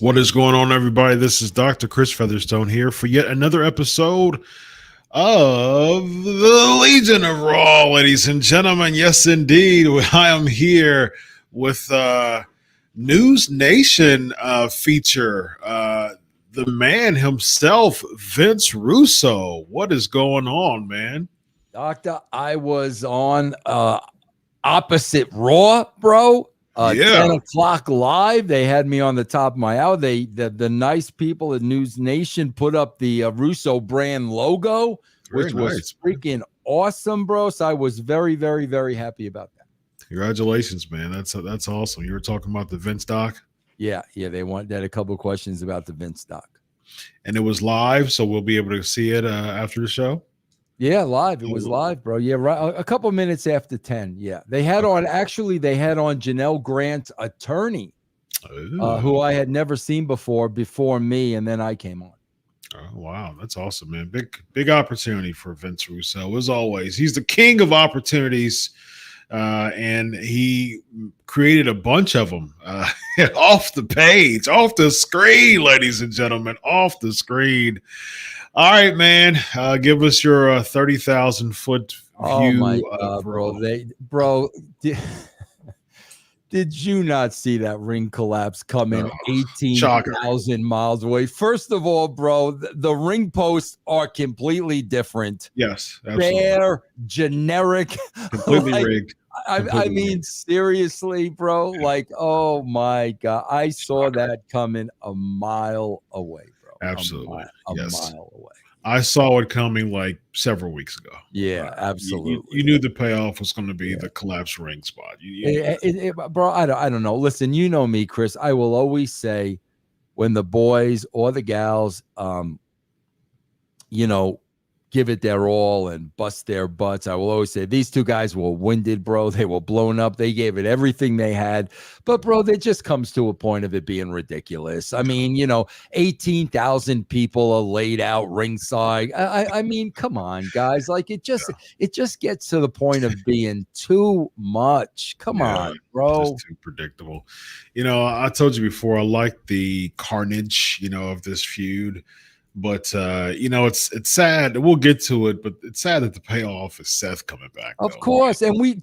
What is going on, everybody? This is Dr. Chris Featherstone here for yet another episode of the Legion of Raw, ladies and gentlemen. Yes, indeed. I am here with News Nation feature, the man himself, Vince Russo. What is going on, man? Doctor, I was on opposite Raw, bro. 10 o'clock live. They had me on the top of my hour. The nice people at News Nation put up the Russo brand logo, which was freaking awesome, bro. So I was very, very, very happy about that. Congratulations, man. That's awesome. You were talking about the Vince doc? Yeah. They had a couple of questions about the Vince doc. And it was live, so we'll be able to see it after the show? Yeah, live. It was live, bro. Yeah, right. A couple minutes after 10. Yeah. They had on Janelle Grant's attorney, who I had never seen before me, and then I came on. Oh, wow. That's awesome, man. Big opportunity for Vince Russo, as always. He's the king of opportunities, and he created a bunch of them off the page, off the screen, ladies and gentlemen, off the screen. All right, man. Give us your 30,000-foot view. Oh my God, bro! Did you not see that ring collapse coming 18,000 miles away? First of all, bro, the ring posts are completely different. Yes, absolutely. They're generic, completely rigged. I mean, seriously, bro. Like, oh my God, I saw that coming a mile away. Absolutely. A mile away. I saw it coming like several weeks ago. Yeah, absolutely. You knew the payoff was going to be the collapse ring spot. Bro, I don't know. Listen, you know me, Chris. I will always say when the boys or the gals, give it their all and bust their butts, I will always say these two guys were winded, bro. They were blown up. They gave it everything they had. But, bro, it just comes to a point of it being ridiculous. I mean, 18,000 people are laid out ringside. I mean, come on, guys. Like, it just gets to the point of being too much. Come on, bro. Just too predictable. I told you before, I like the carnage, of this feud. But it's sad. We'll get to it, but it's sad that the payoff is Seth coming back. Of course, and we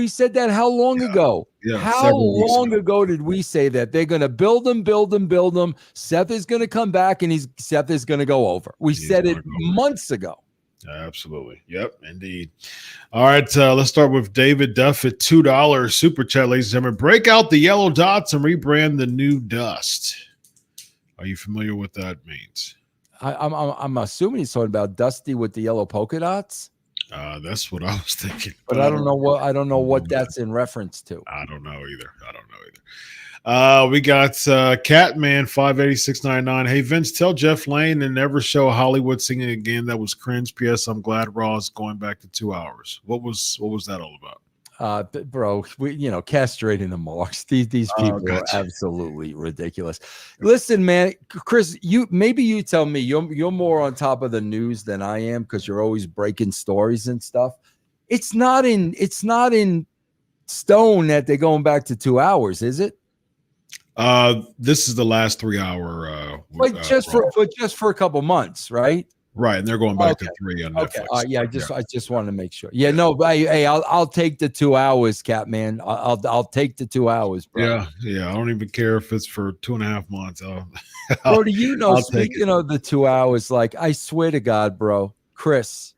said that how long ago? Yeah, how long ago did we say that they're going to build him? Seth is going to come back, and Seth is going to go over. We said it months ago. Absolutely. Yep, indeed. All right, let's start with David Duff at $2 super chat, ladies and gentlemen. Break out the yellow dots and rebrand the new dust. Are you familiar with what that means? I'm assuming he's talking about Dusty with the yellow polka dots. That's what I was thinking, but I don't know what that's in reference to. I don't know either. We got Catman 58699. Hey Vince, tell Jeff Lane and never show Hollywood singing again. That was cringe. P.S. I'm glad Raw is going back to 2 hours. What was that all about? Bro, castrating the marks. These people are absolutely ridiculous. Listen, man, Chris, you tell me you're more on top of the news than I am because you're always breaking stories and stuff. It's not in stone that they're going back to 2 hours, is it? This is the last 3 hour. Just for a couple months, right? Right, and they're going back to 3 on Netflix. I just wanted to make sure. Yeah, no, but hey, I'll take the 2 hours, Catman. I'll take the 2 hours, bro. Yeah. I don't even care if it's for 2.5 months. Bro, do you know? Speaking of the 2 hours, like I swear to God, bro, Chris,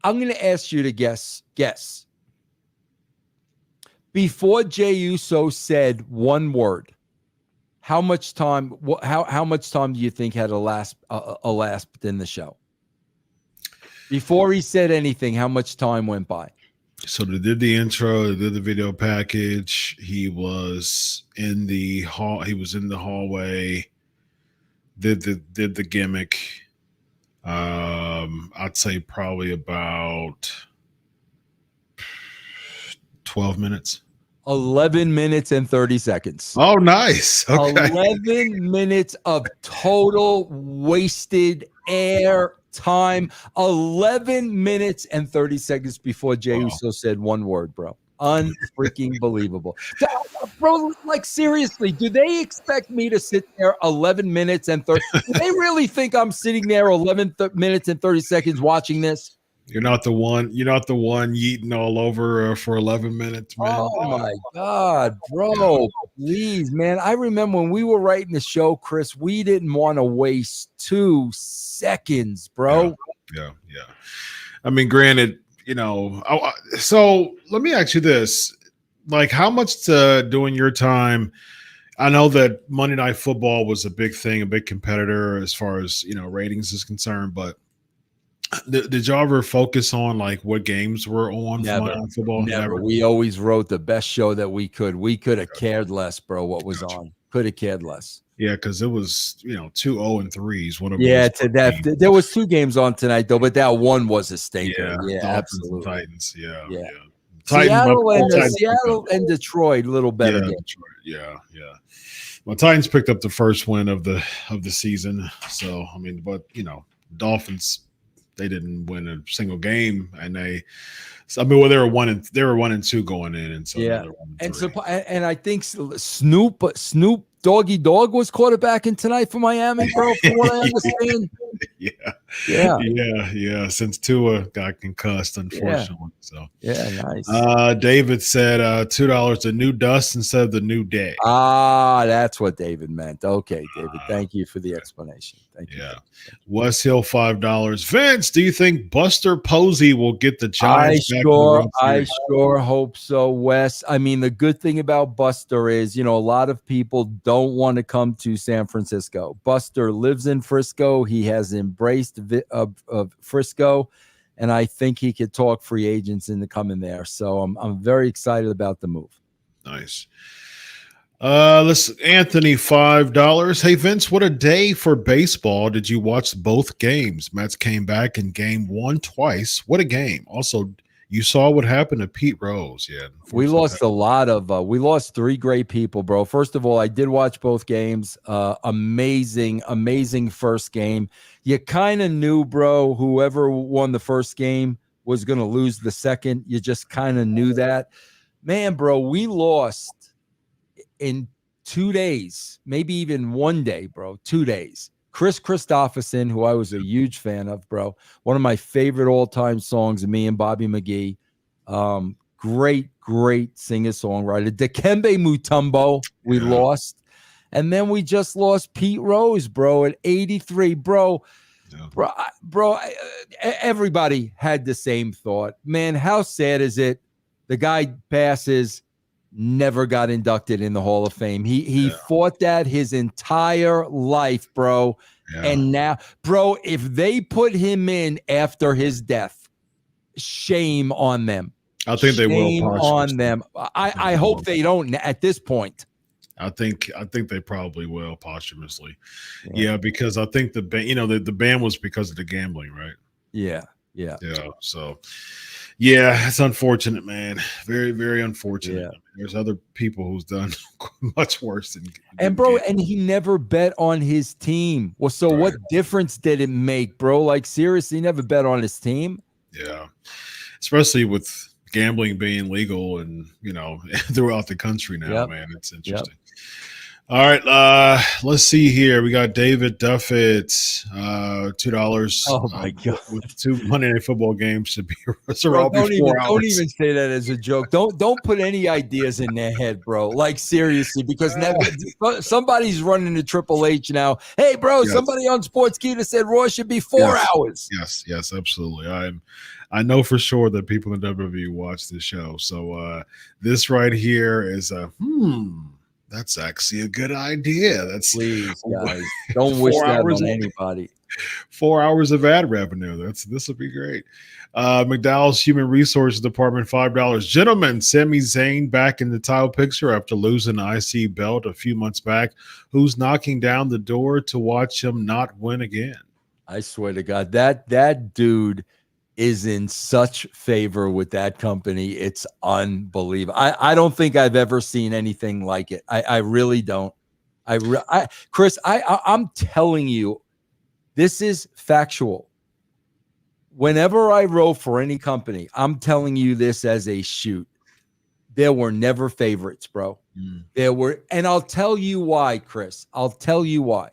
I'm gonna ask you to guess. Before Jey Uso said one word, how much time? How much time do you think had elapsed in the show? Before he said anything, how much time went by? So they did the intro, they did the video package. He was in the hall. He was in the hallway. Did the gimmick. I'd say probably about 12 minutes. 11 minutes and 30 seconds. Oh, nice. Okay. 11 minutes of total wasted air time. 11 minutes and 30 seconds before Jey Uso said one word, bro. Unfreaking believable. Bro, like seriously, do they expect me to sit there 11 minutes and 30? Do they really think I'm sitting there 11 minutes and 30 seconds watching this? You're not the one yeeting all over for 11 minutes, man. Oh my God, bro. Please, man. I remember when we were writing the show, Chris, we didn't want to waste 2 seconds, bro. Yeah. I mean, granted, so let me ask you this. Like, how much during your time, I know that Monday Night Football was a big thing, a big competitor as far as, ratings is concerned, but did y'all ever focus on like what games were on for Monday Night Football? Never. We always wrote the best show that we could. We could have cared less, bro, what was on. Could have cared less. Yeah, because it was, 2 0-3s. There was 2 games on tonight, though, but that one was a stinker. Yeah, absolutely. Titans, yeah. Seattle and Detroit, a little better game. Detroit, yeah. Well, Titans picked up the first win of the season. So, I mean, but, Dolphins, they didn't win a single game, and they were 1-2 going in, and so and I think Snoop Doggy Dog was quarterbacking tonight for Miami, bro. From what I understand. Yeah. Since Tua got concussed, unfortunately. Nice. David said $2, the new dust instead of the new day. That's what David meant. Okay, David. Thank you for the explanation. Thank you. Yeah. West Hill $5. Vince, do you think Buster Posey will get the Giants back? I sure hope so, Wes. I mean, the good thing about Buster is, a lot of people don't want to come to San Francisco. Buster lives in Frisco. He has embraced of Frisco, and I think he could talk free agents into coming there. So I'm very excited about the move. Nice. Anthony, $5. Hey Vince, what a day for baseball. Did you watch both games? Mets came back in game 1 twice. What a game. Also, you saw what happened to Pete Rose. Yeah. We lost we lost 3 great people, bro. First of all, I did watch both games. Amazing first game. You kind of knew, bro, whoever won the first game was going to lose the second. You just kind of knew that. Man, bro, we lost in 2 days, maybe even 1 day, bro, 2 days. Chris Christopherson, who I was a huge fan of, bro, one of my favorite all-time songs of me and Bobby McGee. Great singer-songwriter. Dikembe Mutombo, we lost. And then we just lost Pete Rose, bro, at 83. Bro, everybody had the same thought. Man, how sad is it? The guy passes, never got inducted in the Hall of Fame. He fought that his entire life, bro. Yeah. And now, bro, if they put him in after his death, shame on them. I think they will. Shame on them. I hope they don't at this point. I think they probably will posthumously. Yeah, because I think the ban was because of the gambling, right? Yeah. So, yeah, it's unfortunate, man. Very, very unfortunate. Yeah. There's other people who's done much worse than. And bro, and he never bet on his team. Well, so what difference did it make, bro? Like seriously, he never bet on his team. Yeah, especially with gambling being legal and throughout the country now, man. It's interesting. All right, let's see here. We got David Duffett, $2. Oh my god! With 2 Monday Night Football games to be don't even say that as a joke. Don't put any ideas in their head, bro. Like seriously, because somebody's running to Triple H now. Hey, bro, somebody on Sportskeeda said Raw should be 4 hours. Yes, absolutely. I know for sure that people in WWE watch this show. So this right here is that's actually a good idea. Please, guys, don't wish that on anybody. 4 hours of ad revenue. This will be great. McDowell's Human Resources Department, $5. Gentlemen, Sami Zayn back in the title picture after losing the IC belt a few months back. Who's knocking down the door to watch him not win again? I swear to God, that dude is in such favor with that company. It's unbelievable. I don't think I've ever seen anything like it. I really don't. Chris, I'm telling you, this is factual. Whenever I row for any company, I'm telling you this as a shoot. there were never favorites, bro. There were, and I'll tell you why, Chris. I'll tell you why.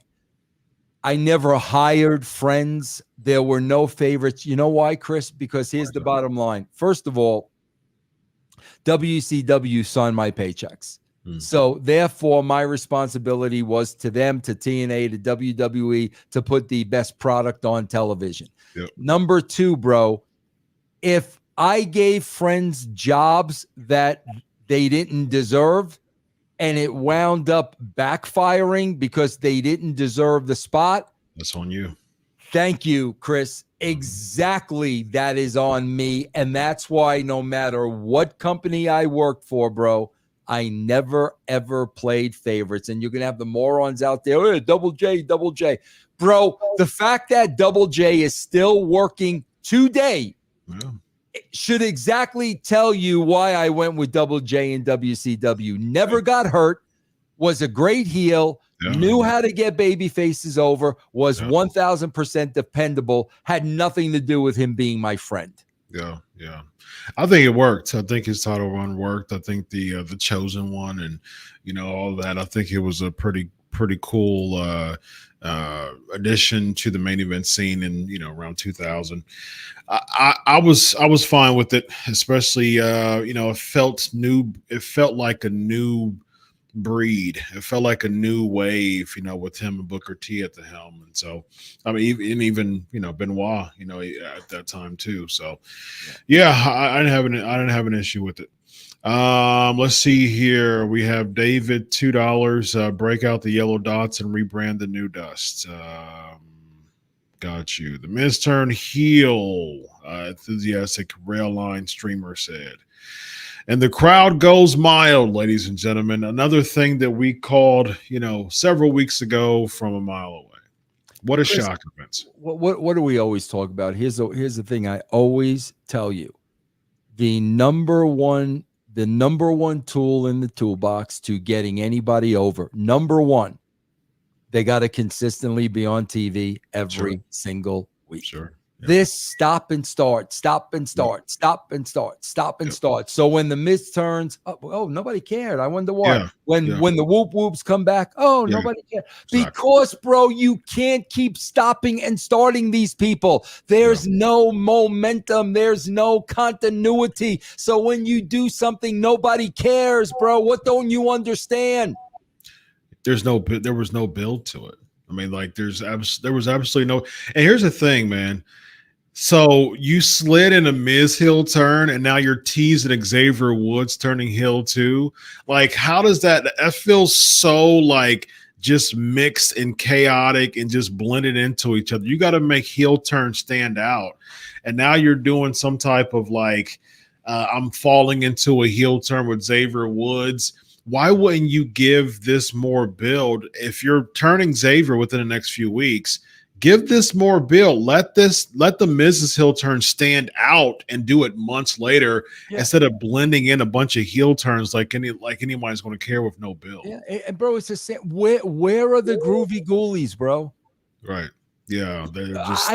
I never hired friends. There were no favorites. You know why, Chris? Because here's the bottom line. First of all, WCW signed my paychecks. So therefore, my responsibility was to them, to TNA, to WWE, to put the best product on television. Yep. Number two, bro, if I gave friends jobs that they didn't deserve and it wound up backfiring because they didn't deserve the spot, that's on you. Thank you, Chris. Exactly. That is on me. And that's why no matter what company I worked for, bro, I never, ever played favorites. And you're going to have the morons out there, hey, Double J. Bro, the fact that Double J is still working today should exactly tell you why I went with Double J in WCW. Never got hurt, was a great heel, knew how to get baby faces over, was 1,000% dependable, had nothing to do with him being my friend. Yeah. I think it worked. I think his title run worked. I think the chosen one and all that. I think it was a pretty cool addition to the main event scene in around 2000. I was fine with it, especially it felt new. It felt like a new breed. It felt like a new wave, with him and Booker T at the helm. And so, I mean, even Benoit, at that time too. So, I didn't have an issue with it. Let's see here. We have David, $2. Break out the yellow dots and rebrand the new dust. Got you. The Miz turn heel. Enthusiastic rail line streamer said. And the crowd goes mild, ladies and gentlemen. Another thing that we called, several weeks ago from a mile away. What a shock, Vince. What do we always talk about? Here's the thing I always tell you. The number one tool in the toolbox to getting anybody over, number one, they got to consistently be on TV every single week. Sure. This stop and start. So when the Miz turns, nobody cared. I wonder why. When the whoop whoops come back, nobody cared. Because, bro, you can't keep stopping and starting these people. There's no momentum. There's no continuity. So when you do something, nobody cares, bro. What don't you understand? There was no build to it. I mean, like there was absolutely no. And here's the thing, man. So you slid in a Miz heel turn, and now you're teasing Xavier Woods turning heel too. Like, how does that feels so like just mixed and chaotic and just blended into each other? You got to make heel turn stand out, and now you're doing some type of like I'm falling into a heel turn with Xavier Woods. Why wouldn't you give this more build if you're turning Xavier within the next few weeks? Give this more build. Let the Miz's heel turn stand out and do it months later instead of blending in a bunch of heel turns like anybody's going to care with no build. Yeah, and bro, it's the same. Where are the groovy ghoulies, bro? Right. Yeah, they're just.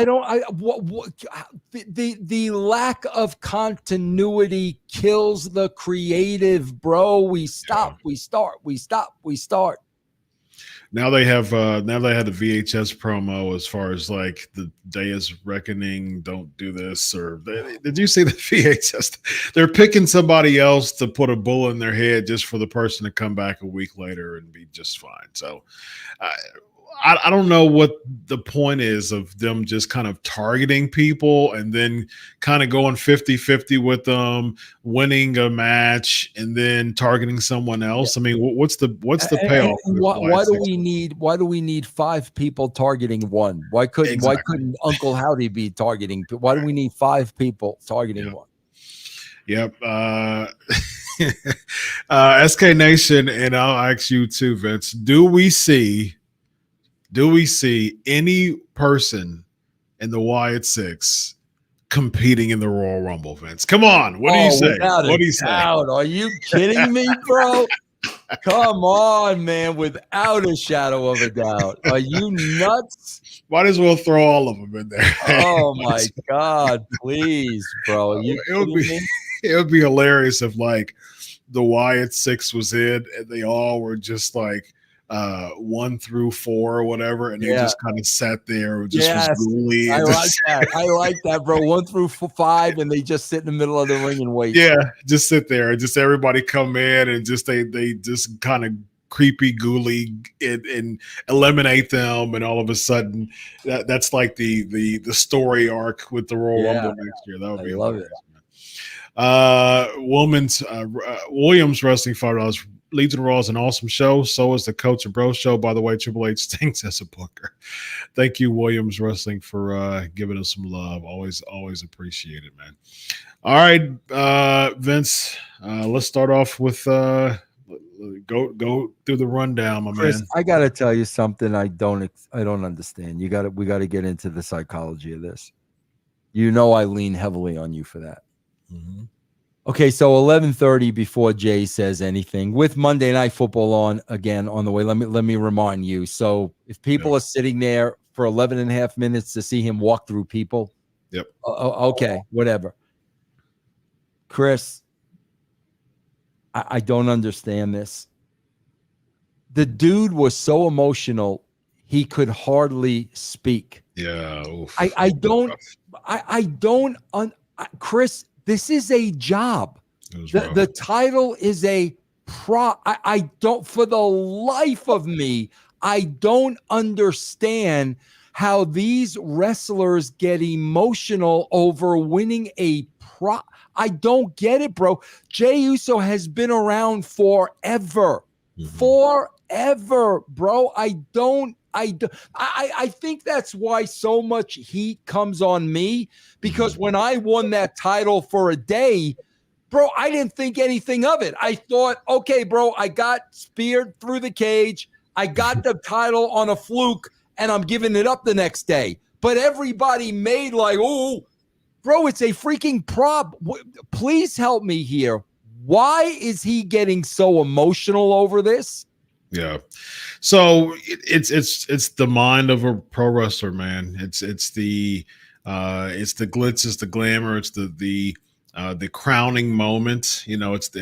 The lack of continuity kills the creative, bro. We stop, we start. Now they had the VHS promo as far as like the day is reckoning, don't do this. Or did you see the VHS? They're picking somebody else to put a bullet in their head just for the person to come back a week later and be just fine. So I don't know what the point is of them just kind of targeting people and then kind of going 50-50 with them, winning a match and then targeting someone else. I mean, what's the payoff? Why do we need 5 people targeting one? Why couldn't Uncle Howdy be targeting? Why do we need 5 people targeting one? Yep. SK Nation, and I'll ask you too, Vince. Do we see any person in the Wyatt Six competing in the Royal Rumble, Vince? Come on. What do you say? What do you say? Are you kidding me, bro? Come on, man. Without a shadow of a doubt. Are you nuts? Might as well throw all of them in there. Oh, my God. Please, bro. It would be hilarious if, like, the Wyatt Six was in, and they all were just like 1 through 4 or whatever, and they just kind of sat there, just was gooey. I like that. I like that, bro. 1 through 5, and they just sit in the middle of the ring and wait. Yeah, just sit there, and just everybody come in, and just they just kind of creepy, ghouly, and eliminate them, and all of a sudden, that's like the story arc with the Royal Rumble next year. That would be love it. Women's Williams Wrestling $5. Legion of Raw is an awesome show. So is the Coach and Bro show. By the way, Triple H stinks as a booker. Thank you, Williams Wrestling, for giving us some love. Always appreciate it, man. All right, Vince. Let's start off with go through the rundown, my Chris, man. I gotta tell you something. I don't understand. We gotta get into the psychology of this. You know, I lean heavily on you for that. Mm-hmm. Okay, so 11:30 before Jey says anything, with Monday Night Football on again on the way. Let me remind you. So if people are sitting there for 11 and a half minutes to see him walk through people, okay, whatever. Chris, I don't understand this. The dude was so emotional he could hardly speak. Yeah, Chris, this is a job. The title is a I don't, for the life of me, I don't understand how these wrestlers get emotional over winning a I don't get it, bro. Jey Uso has been around forever. Forever, bro. I think that's why so much heat comes on me, because when I won that title for a day, bro, I didn't think anything of it. I thought, okay, bro, I got speared through the cage. I got the title on a fluke, and I'm giving it up the next day. But everybody made like, oh, bro, it's a freaking prop. Please help me here. Why is he getting so emotional over this? Yeah. So it's the mind of a pro wrestler, man. It's the glitz, it's the glamour, it's the crowning moment. You know, it's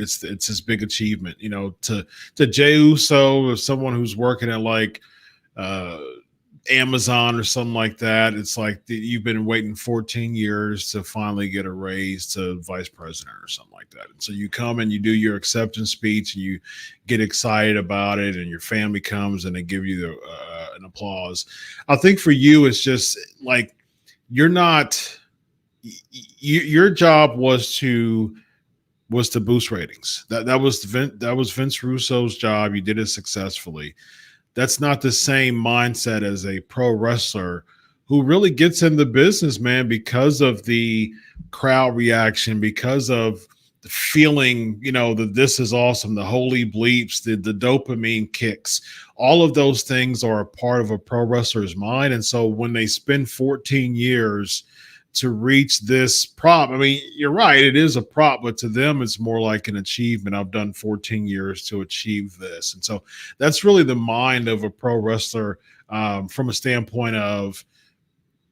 his big achievement. You know, to Jey Uso, or someone who's working at like Amazon or something like that, it's like you've been waiting 14 years to finally get a raise to vice president or something like that. And so you come and you do your acceptance speech and you get excited about it, and your family comes and they give you an applause. I think for you, it's just like your job was to boost ratings. That was Vince Russo's job. You did it successfully. That's not the same mindset as a pro wrestler who really gets in the business, man, because of the crowd reaction, because of the feeling, you know, that this is awesome, the holy bleeps, the dopamine kicks. All of those things are a part of a pro wrestler's mind. And so when they spend 14 years to reach this prop, I mean, you're right, it is a prop, but to them, it's more like an achievement. I've done 14 years to achieve this. And so that's really the mind of a pro wrestler, from a standpoint of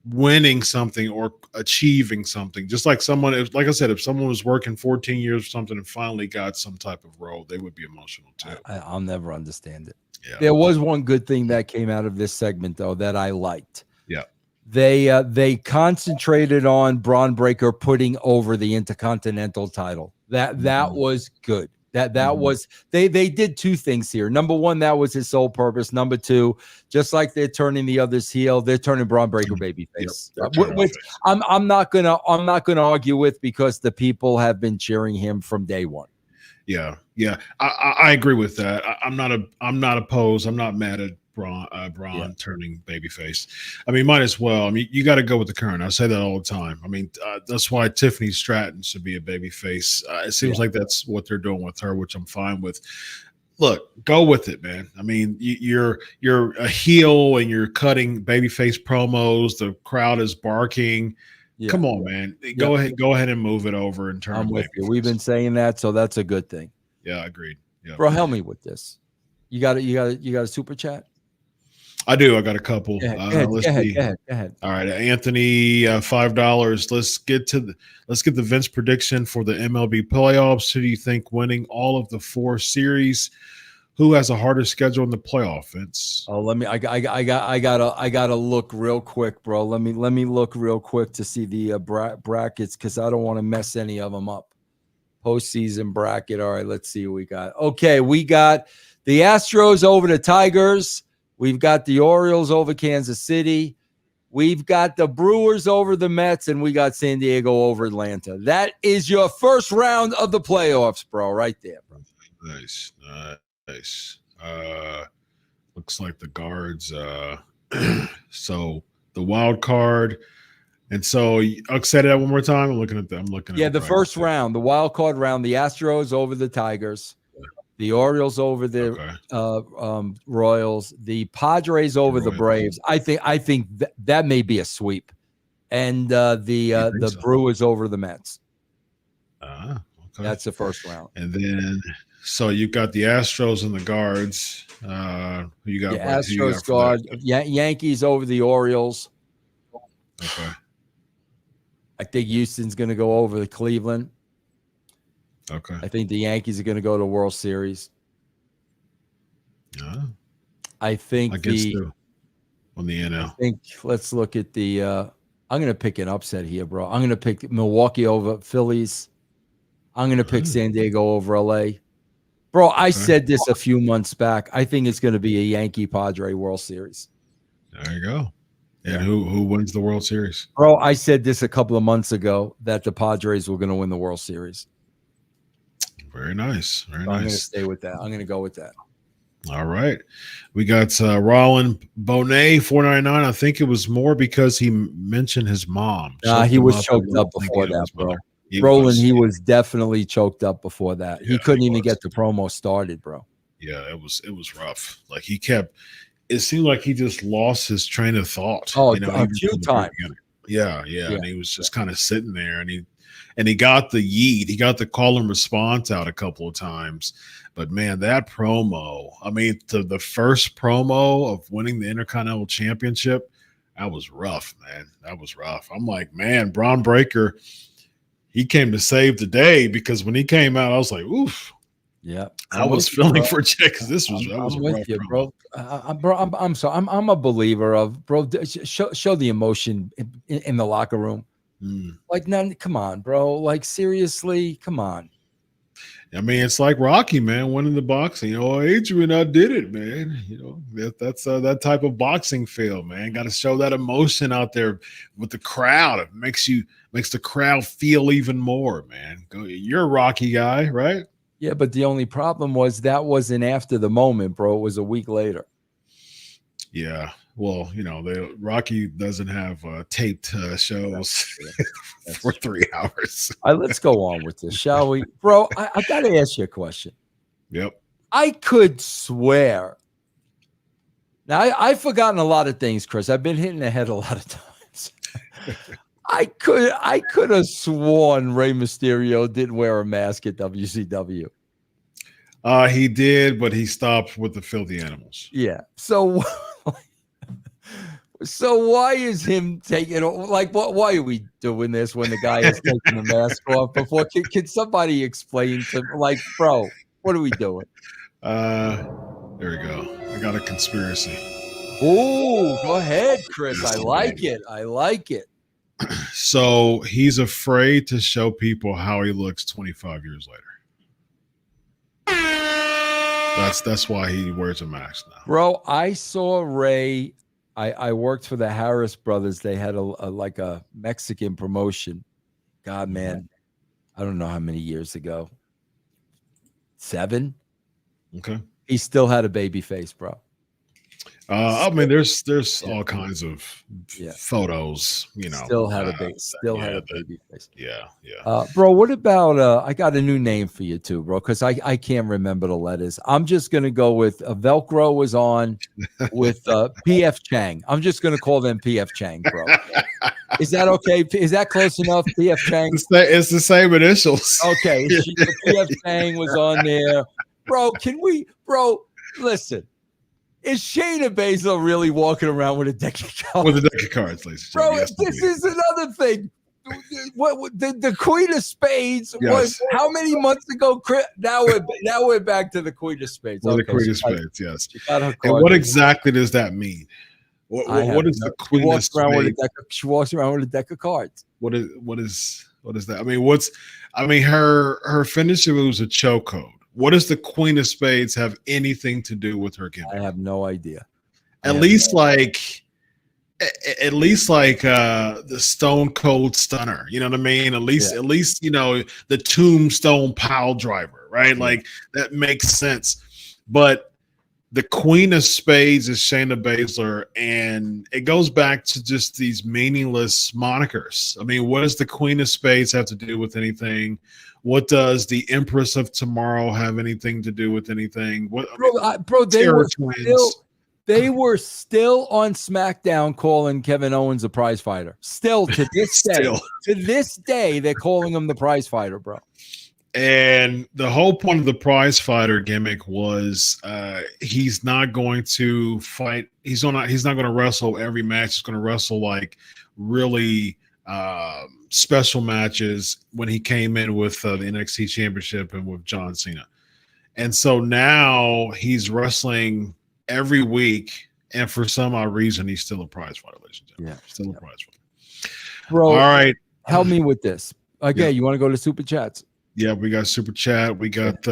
winning something or achieving something. Just like like I said, if someone was working 14 years or something and finally got some type of role, they would be emotional too. I'll never understand it. Yeah. There was one good thing that came out of this segment, though, that I liked. Yeah. They concentrated on Bron Breakker putting over the Intercontinental title. That was good. That was they did two things here. Number one, that was his sole purpose. Number two, just like they're turning the others heel, they're turning Bron Breakker babyface. Which I'm not gonna argue with, because the people have been cheering him from day one. Yeah, I agree with that. I'm not opposed. I'm not mad at Bron turning babyface. I mean, might as well. I mean, you got to go with the current. I say that all the time. I mean, that's why Tiffany Stratton should be a babyface. It seems like that's what they're doing with her, which I'm fine with. Look, go with it, man. I mean, you're a heel and you're cutting babyface promos. The crowd is barking. Yeah. Come on, man. Go ahead and move it over and turn. I'm with you. We've been saying that, so that's a good thing. Yeah, agreed. Yeah. Bro, help me with this. You got a super chat? I do. I got a couple. Go ahead. Let's see. Go ahead. All right, Anthony, $5. Let's get the Vince prediction for the MLB playoffs. Who do you think winning all of the 4 series? Who has a harder schedule in the playoff, Vince? Oh, I gotta look real quick, bro. Let me look real quick to see the brackets because I don't want to mess any of them up. Postseason bracket. All right, let's see what we got. Okay, we got the Astros over the Tigers. We've got the Orioles over Kansas City. We've got the Brewers over the Mets, and we got San Diego over Atlanta. That is your first round of the playoffs, bro, right there, bro. Nice. Nice. Looks like the guards. So the wild card. And so I'll say that one more time. I'm looking at the first round, the wild card round, the Astros over the Tigers, the Orioles over the Royals, the Padres over the Braves. I think that may be a sweep, and the Brewers over the Mets. Okay. That's the first round. And then so you got the Astros and the guards. Who you got? The Astros guard. Yankees over the Orioles. Okay. I think Houston's going to go over the Cleveland. Okay. I think the Yankees are going to go to the World Series. Yeah. I think on the NL. I think let's look at the I'm going to pick an upset here, bro. I'm going to pick Milwaukee over Phillies. I'm going to pick San Diego over LA. Bro, I said this a few months back. I think it's going to be a Yankee Padre World Series. There you go. And who wins the World Series? Bro, I said this a couple of months ago that the Padres were going to win the World Series. Very nice. Very nice. I'm going to stay with that. I'm going to go with that. All right. We got Rollin Bonet, $4.99. I think it was more because he mentioned his mom. He was choked up before that, bro. He was definitely choked up before that. He couldn't even get the promo started, bro. Yeah, it was rough. Like it seemed like he just lost his train of thought. Oh, a few times. Yeah. And he was just kind of sitting there, and he got the yeet. He got the call and response out a couple of times. But man, that promo, I mean, the first promo of winning the Intercontinental Championship, that was rough, man. That was rough. I'm like, man, Bron Breakker, he came to save the day, because when he came out, I was like, oof. Yeah, I was feeling for Jey, because this was. I'm with you, bro. I'm sorry. I'm a believer of, bro. Show the emotion in the locker room. Like, none. Come on, bro. Like, seriously, come on. I mean, it's like Rocky, man, winning the boxing. Adrian, I did it, man. That's that type of boxing feel, man. Got to show that emotion out there with the crowd. It makes the crowd feel even more, man. You're a Rocky guy, right? Yeah, but the only problem was that wasn't after the moment, bro. It was a week later. Yeah. Well, Rocky doesn't have taped shows for 3 hours. All right, let's go on with this, shall we? Bro, I got to ask you a question. Yep. I could swear. Now, I've forgotten a lot of things, Chris. I've been hitting the head a lot of times. I could have sworn Rey Mysterio didn't wear a mask at WCW. He did, but he stopped with the filthy animals. Yeah. So why is him taking, like, why are we doing this when the guy is taking the mask off before? Can somebody explain to, like, bro, what are we doing? There we go. I got a conspiracy. Oh, go ahead, Chris. I like it. So he's afraid to show people how he looks 25 years later. That's why he wears a mask now. Bro, I saw Ray. I worked for the Harris brothers. They had a Mexican promotion. God, man, I don't know how many years ago. 7. Okay. He still had a baby face, bro. I mean, there's all kinds of photos, Still had a baby face. Yeah. Bro, what about I got a new name for you too, bro, because I can't remember the letters. I'm just gonna go with Velcro was on with PF Chang. I'm just gonna call them PF Chang, bro. Is that okay? Is that close enough? PF Chang. It's the same initials. Okay, PF Chang was on there, bro. Listen? Is Shayna Baszler really walking around with a deck of cards? With a deck of cards, ladies and Bro, gentlemen. this is another thing. What the Queen of Spades was Yes. how many months ago? Now we're back to the Queen of Spades. With Okay, the Queen of Spades, yes. She got her And card. what exactly does that mean? What is the Queen of Spades? She walks around with a deck of cards. What is that? I mean, her finisher was a chokehold. What does the Queen of Spades have anything to do with her gimmick? I have no idea. At least like the Stone Cold Stunner, you know what I mean? At least the Tombstone Pile Driver, right? Like that makes sense. But the Queen of Spades is Shayna Baszler, and it goes back to just these meaningless monikers. I mean, what does the Queen of Spades have to do with anything? What does the Empress of Tomorrow have anything to do with anything? They were still on SmackDown calling Kevin Owens a prize fighter. Still to this day, to this day, they're calling him the prize fighter, bro. And the whole point of the prize fighter gimmick was he's not going to fight. He's not going to wrestle every match. He's going to wrestle like really special matches when he came in with the NXT Championship and with John Cena. And so now he's wrestling every week, and for some odd reason, he's still a prize fighter, ladies and gentlemen. Yeah, still a prize fighter. Bro, all right. Help me with this. Okay, you want to go to Super Chats? Yeah, we got Super Chat. We got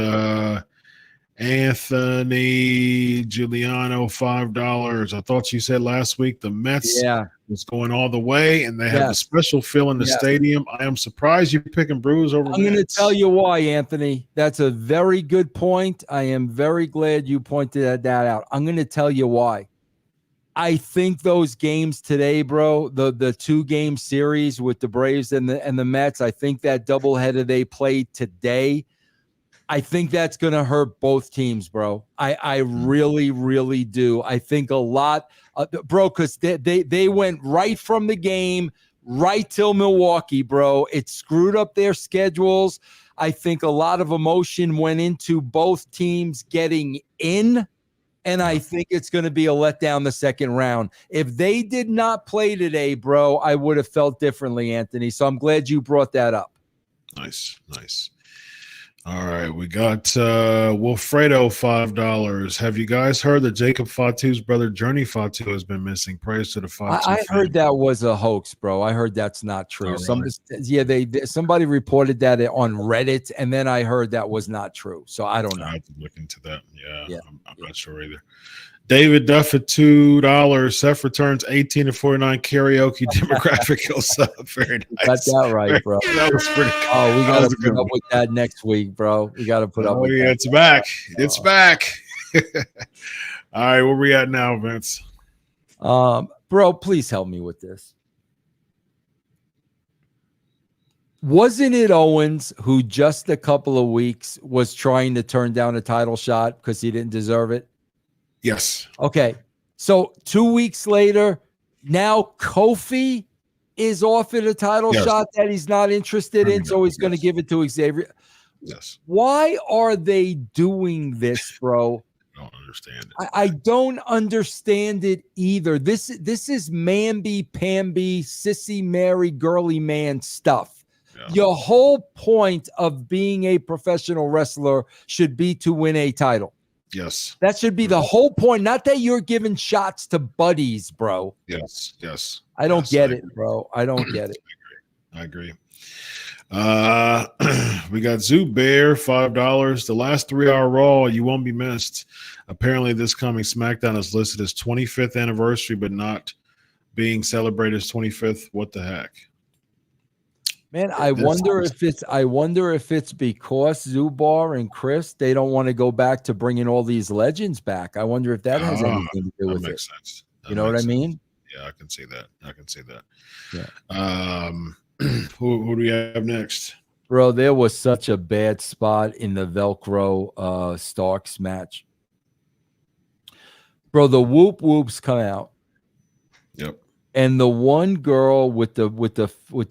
Anthony Giuliano, $5. I thought you said last week the Mets was going all the way, and they have a special fill in the stadium. I am surprised you're picking Brewers over I'm going to tell you why, Anthony. That's a very good point. I am very glad you pointed that out. I'm going to tell you why. I think those games today, bro, the 2-game series with the Braves and the Mets, I think that doubleheader they played today, I think that's going to hurt both teams, bro. I really, really do. I think a lot, bro, because they went right from the game right till Milwaukee, bro. It screwed up their schedules. I think a lot of emotion went into both teams getting in. And I think it's going to be a letdown the second round. If they did not play today, bro, I would have felt differently, Anthony. So I'm glad you brought that up. Nice. All right, we got Wilfredo, $5. Have you guys heard that Jacob Fatu's brother Journey Fatu has been missing? Praise to the Fatu. I heard that was a hoax, bro. I heard that's not true. Somebody reported that on Reddit, and then I heard that was not true. So I don't know. I have to look into that. Yeah. I'm not sure either. David Duff at $2. Seth returns 18 to 49 karaoke demographic goes up. Very nice. Got that right, bro. That was pretty cool. Oh, we got to put up with that next week, bro. We got to put up with that. It's back. It's back. All right, where we at now, Vince? Bro, please help me with this. Wasn't it Owens who just a couple of weeks was trying to turn down a title shot because he didn't deserve it? Yes. Okay. So 2 weeks later, now Kofi is offered a title shot that he's not interested in, so he's going to give it to Xavier. Yes. Why are they doing this, bro? I don't understand it. I don't understand it either. This is mamby-pamby, sissy Mary, girly man stuff. Yeah. Your whole point of being a professional wrestler should be to win a title. Yes. That should be the whole point. Not that you're giving shots to buddies, bro. Yes. I don't get it, bro. I don't get it. I agree. We got Zoo Bear, $5. The last 3-hour Raw, you won't be missed. Apparently, this coming SmackDown is listed as 25th anniversary, but not being celebrated as 25th. What the heck? Man, I wonder if it's because Zubar and Chris, they don't want to go back to bringing all these legends back. I wonder if that has anything to do with it. Makes sense. You know what I mean? Yeah, I can see that. Yeah. Who do we have next? Bro, there was such a bad spot in the Velcro Starks match. Bro, the whoop whoops come out. Yep. And the one girl with the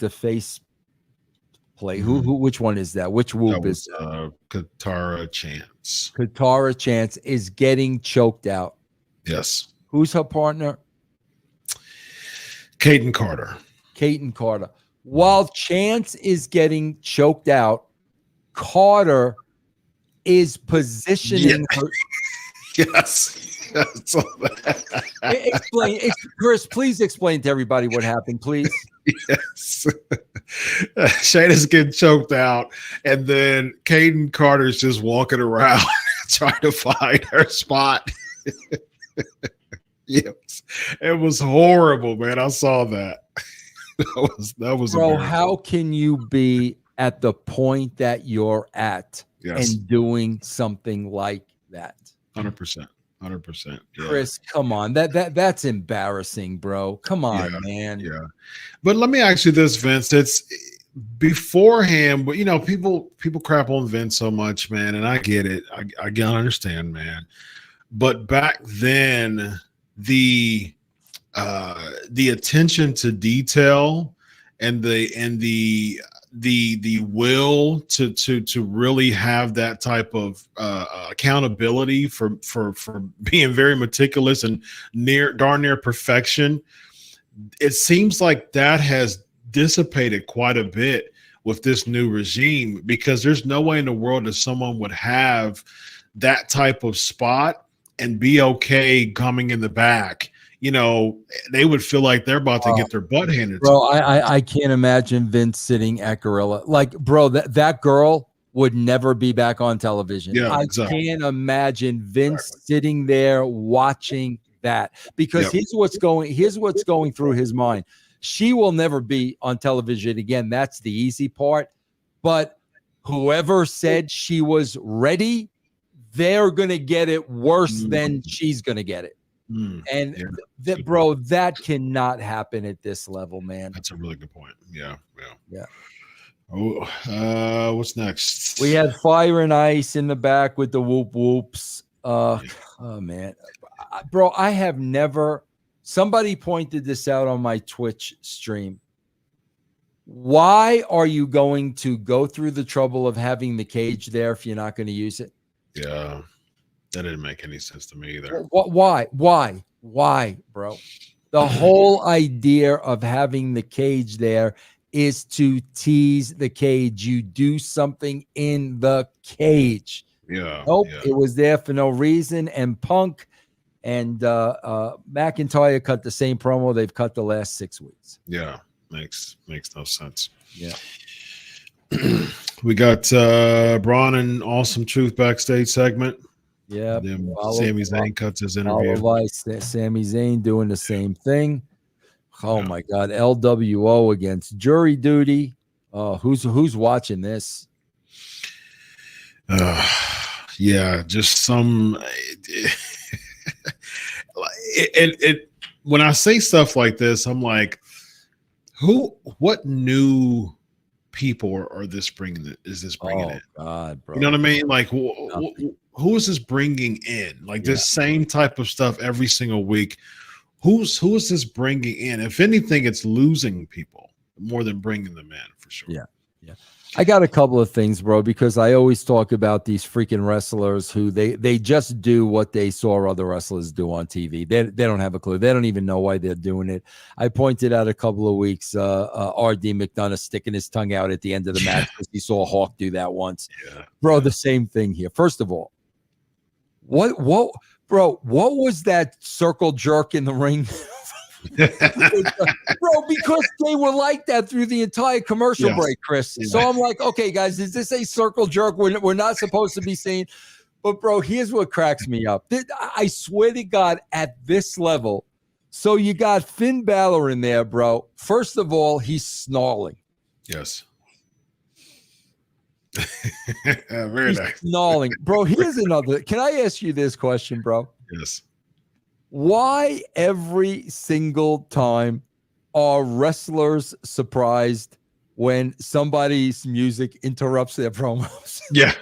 face play. Which one is that? Which whoop is Katara Chance? Katara Chance is getting choked out. Yes. Who's her partner? Kaden Carter. Kaden Carter. While Chance is getting choked out, Carter is positioning her. Yes. Explain, Chris, please explain to everybody what happened, please. Yes. Shayna's getting choked out, and then Kaden Carter's just walking around trying to find her spot. Yes. It was horrible, man. I saw that. That was Bro, how can you be at the point that you're at and doing something like that? 100%. 100%. Yeah. Chris, come on. That's embarrassing, bro. Come on, man. Yeah. But let me ask you this, Vince. It's beforehand, but people crap on Vince so much, man, and I get it. I can understand, man. But back then, the attention to detail and the will to really have that type of accountability for being very meticulous and darn near perfection, it seems like that has dissipated quite a bit with this new regime, because there's no way in the world that someone would have that type of spot and be okay coming in the back. They would feel like they're about to get their butt handed to them. I can't imagine Vince sitting at Gorilla. Like, bro, that girl would never be back on television. Yeah, I can't imagine Vince sitting there watching that, because here's what's going through his mind. She will never be on television again. That's the easy part. But whoever said she was ready, they're going to get it worse than she's going to get it. And bro, that cannot happen at this level, man. That's a really good point. Yeah. Oh, what's next? We had Fire and Ice in the back with the whoop whoops. Oh man, bro, I have never. Somebody pointed this out on my Twitch stream. Why are you going to go through the trouble of having the cage there if you're not going to use it? Yeah. That didn't make any sense to me either. Why, bro? The whole idea of having the cage there is to tease the cage. You do something in the cage. Yeah. Nope, it was there for no reason. And Punk and McIntyre cut the same promo they've cut the last 6 weeks. Yeah, makes no sense. Yeah. We got Braun and Awesome Truth backstage segment. Yeah, Sami Zayn cuts his interview. Sami Zayn doing the same thing. Oh my God, LWO against Jury Duty. Who's watching this? Just some. When I say stuff like this, I'm like, what new people are this bringing? Is this bringing in? God, bro. You know what I mean? Like, who is this bringing in? Like this same type of stuff every single week. Who is this bringing in? If anything, it's losing people more than bringing them in, for sure. Yeah. I got a couple of things, bro, because I always talk about these freaking wrestlers who they just do what they saw other wrestlers do on TV. They don't have a clue. They don't even know why they're doing it. I pointed out a couple of weeks, R.D. McDonough sticking his tongue out at the end of the match because he saw Hawk do that once. Yeah. Bro, the same thing here. First of all, what was that circle jerk in the ring? Bro, because they were like that through the entire commercial break, Chris. So I'm like, okay, guys, is this a circle jerk we're not supposed to be seeing? But bro, here's what cracks me up. I swear to God, at this level, so you got Finn Balor in there, bro. First of all, he's snarling. Yes. Very nice. Snarling. Bro, here's another. Can I ask you this question, bro? Yes. Why every single time are wrestlers surprised when somebody's music interrupts their promos? Yeah.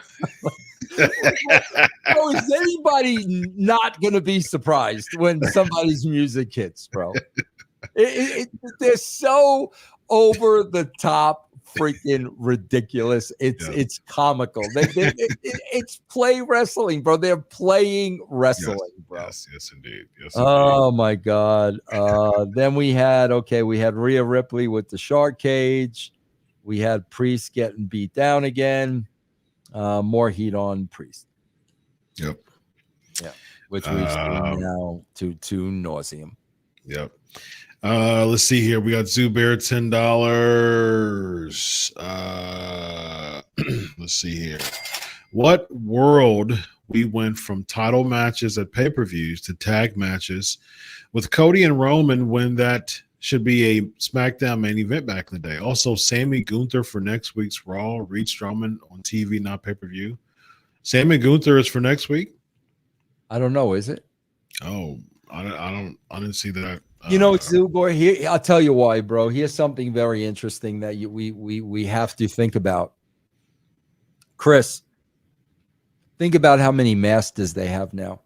Bro, is anybody not going to be surprised when somebody's music hits, bro? They're so over the top freaking ridiculous. It's comical. It's play wrestling, bro. They're playing wrestling, bro. Yes, indeed. Yes, oh my God. Then we had Rhea Ripley with the shark cage. We had Priest getting beat down again. More heat on Priest. Yep. Yeah. Which we've seen now to nauseum. Yep. Let's see here. We got Zubair $10. Let's see here. What world we went from title matches at pay-per-views to tag matches with Cody and Roman when that should be a SmackDown main event back in the day. Also, Sami Gunther for next week's Raw. Reed Strowman on TV, not pay-per-view. Sami Gunther is for next week. I don't know. Is it? Oh, I didn't see that. Zubor, here, I'll tell you why, bro. Here's something very interesting that we have to think about. Chris, think about how many masters they have now.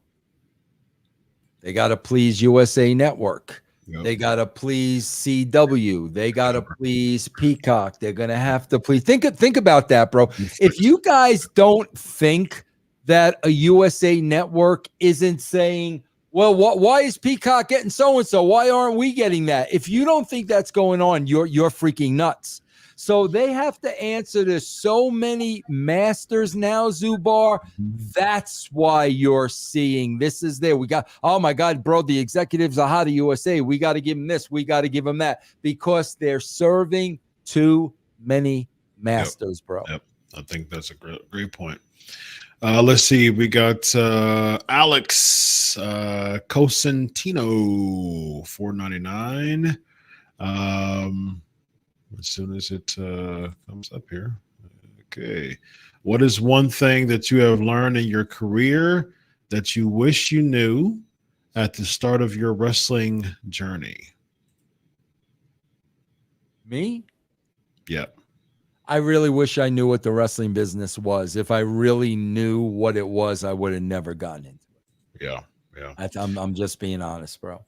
They got to please USA Network. Yep. They got to please CW. They got to please Peacock. They're going to have to please. Think about that, bro. If you guys don't think that a USA Network isn't saying, well, why is Peacock getting so-and-so? Why aren't we getting that? If you don't think that's going on, you're freaking nuts. So they have to answer to so many masters now, Zubar. That's why you're seeing this is there. We got, oh my God, bro, the executives are hot at USA. We got to give them this. We got to give them that because they're serving too many masters, bro. Yep. I think that's a great point. Let's see. We got Alex Cosentino, $4.99. As soon as it comes up here. Okay. What is one thing that you have learned in your career that you wish you knew at the start of your wrestling journey? Me? Yep. I really wish I knew what the wrestling business was. If I really knew what it was, I would have never gotten into it. Yeah. I'm just being honest, bro.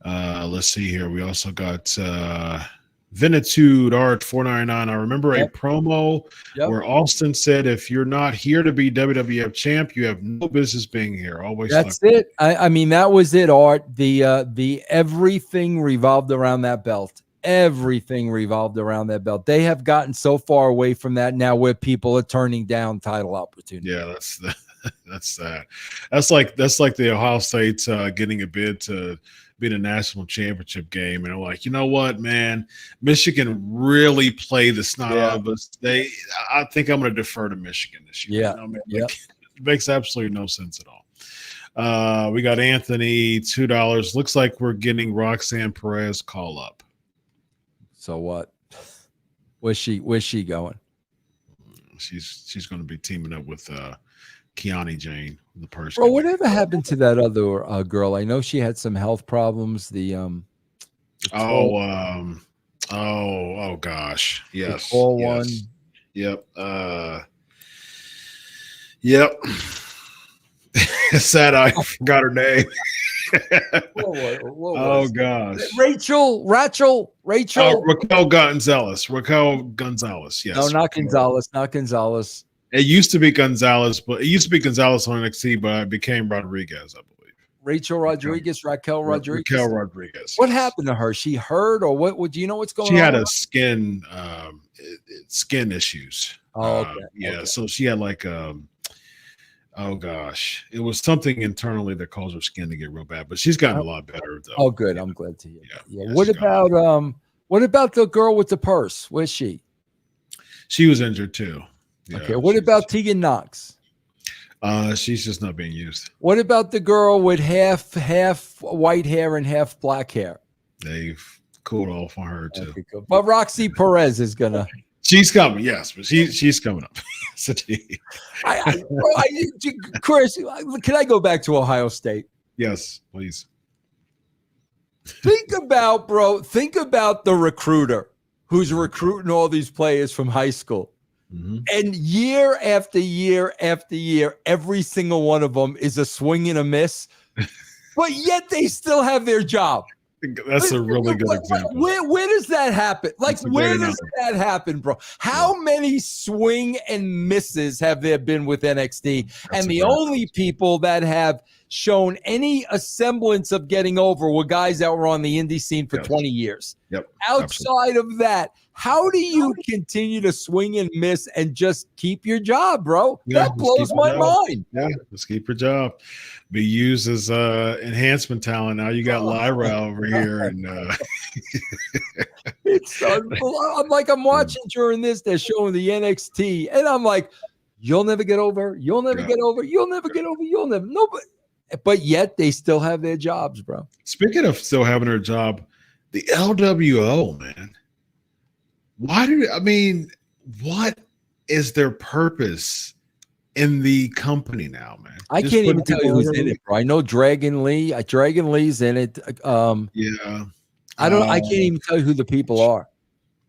Let's see here. We also got Vinitude Art $4.99. I remember a promo where Austin said, "If you're not here to be WWF champ, you have no business being here." Always. That's it. I mean, that was it, Art. The everything revolved around that belt. Everything revolved around that belt. They have gotten so far away from that now where people are turning down title opportunities. Yeah, that's sad. That's like the Ohio State getting a bid to be in a national championship game, and they're like, you know what, man, Michigan really played the snot out of us. I think I'm going to defer to Michigan this year. Yeah, you know what I mean? It makes absolutely no sense at all. We got Anthony $2. Looks like we're getting Roxanne Perez call up. So what? Where's she going? She's going to be teaming up with Kiani Jane, the person. Bro, whatever happened to that other girl? I know she had some health problems. Oh gosh, yes, one. Yep. Yep. Sad I forgot her name. What gosh. Rachel. Raquel Gonzalez. Yes. No, not Gonzalez. It used to be Gonzalez, but it used to be Gonzalez on NXT, but it became Rodriguez, I believe. Raquel Rodriguez. Raquel Rodriguez. What happened to her? She hurt, or what? Do you know what's going on? She had a skin issues. Oh, okay. Yeah. So she had like oh gosh, it was something internally that caused her skin to get real bad, but she's gotten a lot better though. Oh, good. I'm glad to hear. Yeah. What about the girl with the purse? Where's she? She was injured too. Yeah, okay. What about Tegan Knox? She's just not being used. What about the girl with half white hair and half black hair? They've cooled off on her too. Okay, but Roxy Perez is gonna. She's coming, yes, but she's coming up. Chris, can I go back to Ohio State? Yes, please. Think about the recruiter who's recruiting all these players from high school. Mm-hmm. And year after year after year, every single one of them is a swing and a miss, but yet they still have their job. That's a really good example. Where does that happen? Like, where does analogy. that happen, bro? How many swing and misses have there been with NXT? And the only people that have shown any semblance of getting over were guys that were on the indie scene for 20 years. Yep. Outside of that, how do you continue to swing and miss and just keep your job, bro? That blows my mind. Yeah, just keep your job. Be used as enhancement talent. Now you got Lyra over here, and it's I'm like, I'm watching during this. They're showing the NXT, and I'm like, you'll never get over. You'll never get over. You'll never get over. You'll never. No, but yet they still have their jobs, bro. Speaking of still having their job, the LWO, man. What is their purpose in the company now, man? I can't even tell you who's in it, bro. I know Dragon Lee. Dragon Lee's in it. Yeah. I can't even tell you who the people are.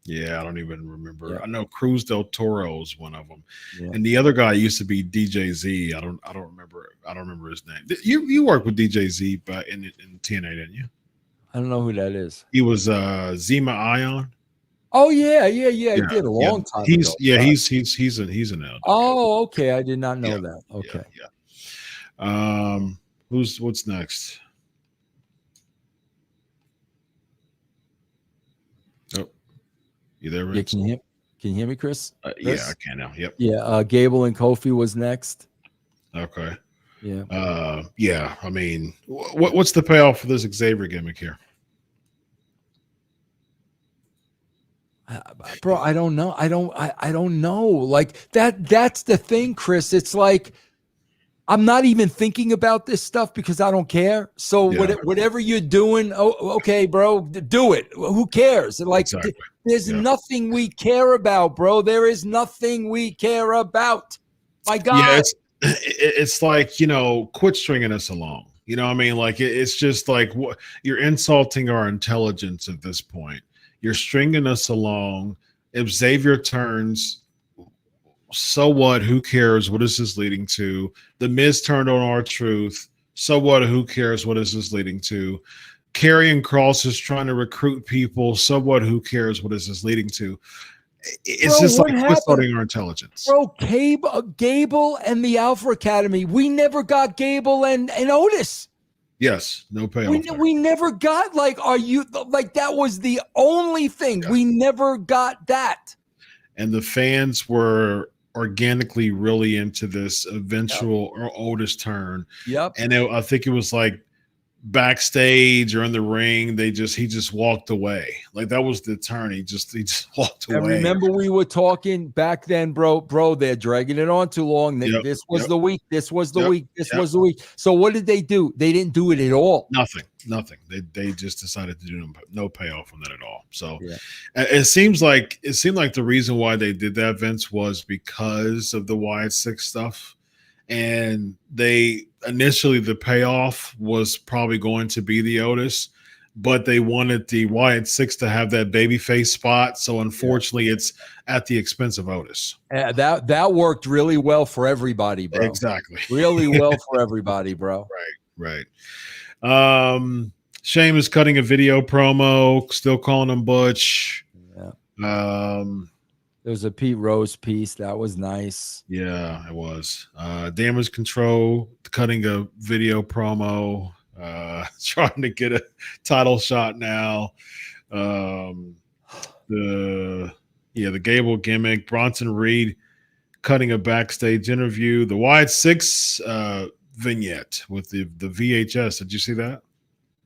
Yeah, I don't even remember. Yeah. I know Cruz del Toro is one of them, yeah. And the other guy used to be DJZ. I don't remember. I don't remember his name. You worked with DJZ, but in TNA, didn't you? I don't know who that is. He was Zema Ion. Oh yeah. He did a long time ago. He's an LWO. Oh, okay. I did not know that. Okay. Yeah. What's next? Oh, you there, Rich? Yeah, can you hear me, Chris? Yeah, I can now. Yep. Yeah. Gable and Kofi was next. Okay. Yeah. Yeah. I mean, what's the payoff for this Xavier gimmick here? Bro, I don't know. I don't know. Like that's the thing, Chris. It's like I'm not even thinking about this stuff because I don't care. So whatever you're doing, okay, bro, do it. Who cares? Like there's nothing we care about, bro. There is nothing we care about. My God. Yeah, it's like, quit stringing us along. You know what I mean? Like it's just like you're insulting our intelligence at this point. You're stringing us along. If Xavier turns, so what? Who cares? What is this leading to? The Miz turned on R-Truth. So what? Who cares? What is this leading to? Karrion Kross is trying to recruit people. So what? Who cares? What is this leading to? It's just like quit starting our intelligence. Bro, Gable and the Alpha Academy. We never got Gable and Otis. Yes, no payoff. We never got that was the only thing. We never got that. And the fans were organically really into this eventual Otis turn. Yep. And I think it was like backstage or in the ring, he just walked away. Like that was the turn. He just walked away. I remember we were talking back then, bro, they're dragging it on too long. This was the week. This was the week. This was the week. So what did they do? They didn't do it at all. Nothing. They just decided to do no payoff on that at all. So it seemed like the reason why they did that, Vince, was because of the Wyatt 6 stuff. And initially the payoff was probably going to be the Otis, but they wanted the Wyatt 6 to have that babyface spot. So unfortunately, it's at the expense of Otis. That worked really well for everybody, bro. Exactly. Really well for everybody, bro. Right. Sheamus cutting a video promo, still calling him Butch. Yeah. There was a Pete Rose piece that was nice. Yeah, it was. Damage Control cutting a video promo, trying to get a title shot now. The Gable gimmick. Bronson Reed cutting a backstage interview. The Wyatt 6 vignette with the VHS. Did you see that?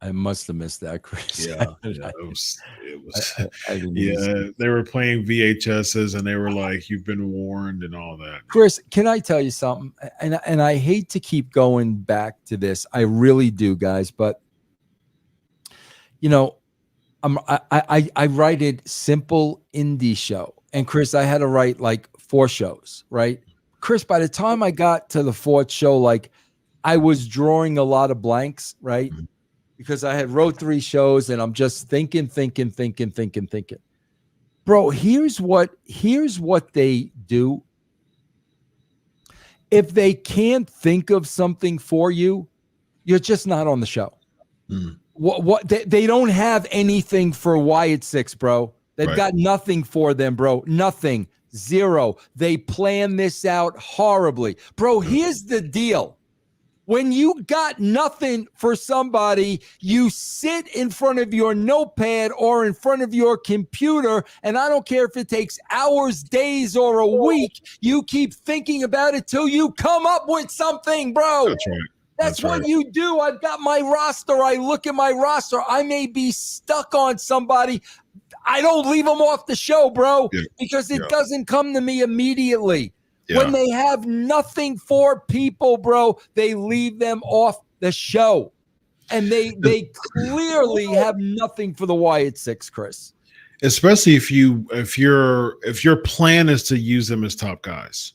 I must have missed that, Chris. Yeah, it was. They were playing VHSs and they were like, "You've been warned" and all that. Chris, can I tell you something? And I hate to keep going back to this. I really do, guys. But I write simple indie show, and Chris, I had to write like 4 shows, right? Chris, by the time I got to the 4th show, like I was drawing a lot of blanks, right? Mm-hmm. Because I had wrote 3 shows and I'm just thinking. Bro, here's what they do. If they can't think of something for you, you're just not on the show. Mm. They don't have anything for Wyatt 6, bro. They've got nothing for them, bro. Nothing. Zero. They plan this out horribly. Bro, here's the deal. When you got nothing for somebody, you sit in front of your notepad or in front of your computer, and I don't care if it takes hours, days, or a week, you keep thinking about it till you come up with something, bro. That's right. That's what you do. I've got my roster. I look at my roster. I may be stuck on somebody. I don't leave them off the show, bro, because it doesn't come to me immediately. Yeah. When they have nothing for people, bro, they leave them off the show. And they clearly have nothing for the Wyatt 6, Chris. Especially if your plan is to use them as top guys.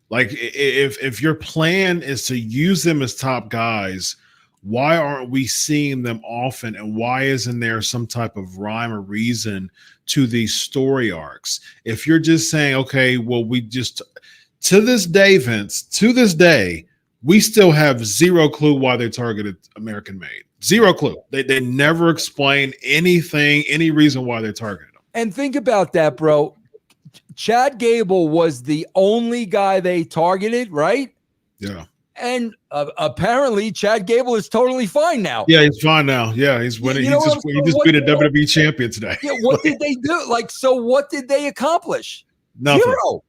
Like if your plan is to use them as top guys, why aren't we seeing them often? And why isn't there some type of rhyme or reason to these story arcs? If you're just saying, okay, well, to this day, Vince, to this day, we still have zero clue why they targeted American Made. Zero clue. They never explain anything, any reason why they targeted them. And think about that, bro. Chad Gable was the only guy they targeted, right? Yeah. And apparently Chad Gable is totally fine now. Yeah, he's fine now. Yeah, he's winning. He just beat a WWE champion today. Yeah, what did they do? So what did they accomplish? Nothing. Zero.